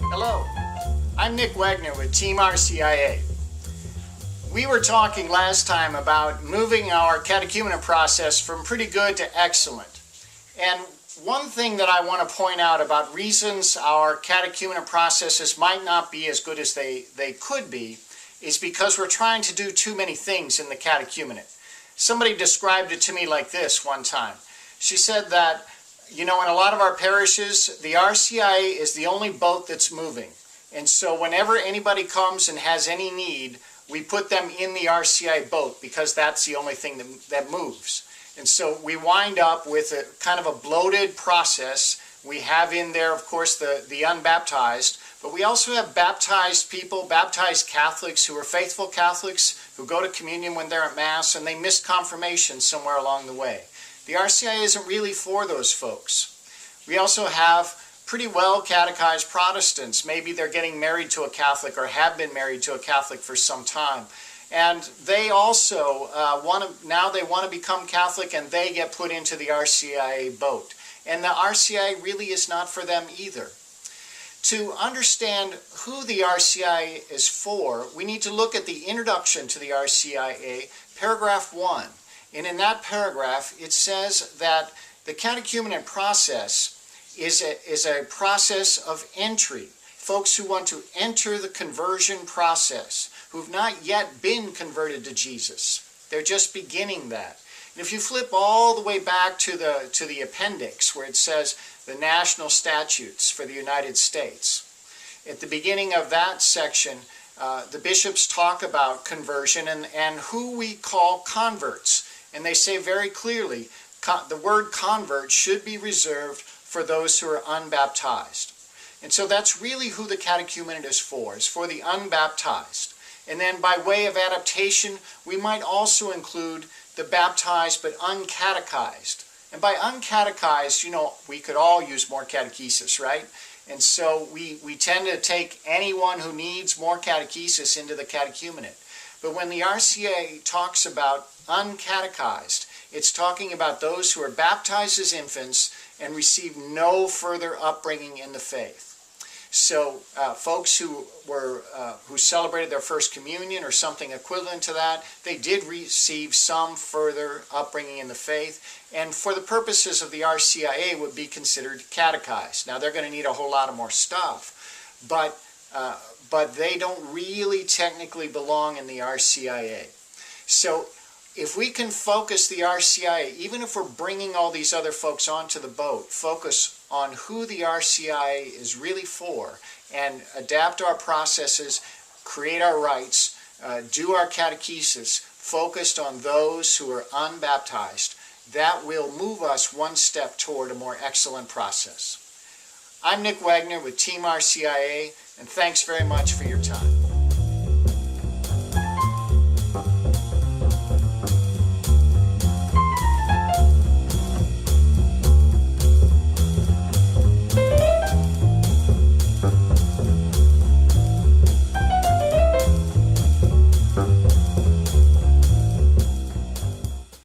Hello, I'm Nick Wagner with Team RCIA. We were talking last time about moving our catechumenate process from pretty good to excellent. And one thing that I want to point out about reasons our catechumenate processes might not be as good as they could be is because we're trying to do too many things in the catechumenate. Somebody described it to me like this one time. She said that, you know, in a lot of our parishes, the RCIA is the only boat that's moving. And so whenever anybody comes and has any need, we put them in the RCIA boat because that's the only thing that moves. And so we wind up with a kind of a bloated process. We have in there, of course, the unbaptized, but we also have baptized people, baptized Catholics who are faithful Catholics who go to communion when they're at Mass and they miss confirmation somewhere along the way. The RCIA isn't really for those folks. We also have pretty well catechized Protestants. Maybe they're getting married to a Catholic or have been married to a Catholic for some time. And they also now they want to become Catholic and they get put into the RCIA boat. And the RCIA really is not for them either. To understand who the RCIA is for, we need to look at the introduction to the RCIA, paragraph 1. And in that paragraph, it says that the catechumenate process is a process of entry. Folks who want to enter the conversion process, who've not yet been converted to Jesus. They're just beginning that. And if you flip all the way back to the appendix where it says the national statutes for the United States, at the beginning of that section, the bishops talk about conversion and who we call converts. And they say very clearly, the word convert should be reserved for those who are unbaptized. And so that's really who the catechumenate is for the unbaptized. And then by way of adaptation, we might also include the baptized but uncatechized. And by uncatechized, you know, we could all use more catechesis, right? And so we tend to take anyone who needs more catechesis into the catechumenate. But when the RCA talks about uncatechized, it's talking about those who are baptized as infants and receive no further upbringing in the faith. So folks who celebrated their first communion or something equivalent to that, they did receive some further upbringing in the faith, and for the purposes of the RCIA would be considered catechized. Now they're going to need a whole lot of more stuff, but they don't really technically belong in the RCIA. So if we can focus the RCIA, even if we're bringing all these other folks onto the boat, focus on who the RCIA is really for and adapt our processes, create our rites, do our catechesis, focused on those who are unbaptized, that will move us one step toward a more excellent process. I'm Nick Wagner with Team RCIA, and thanks very much for your time.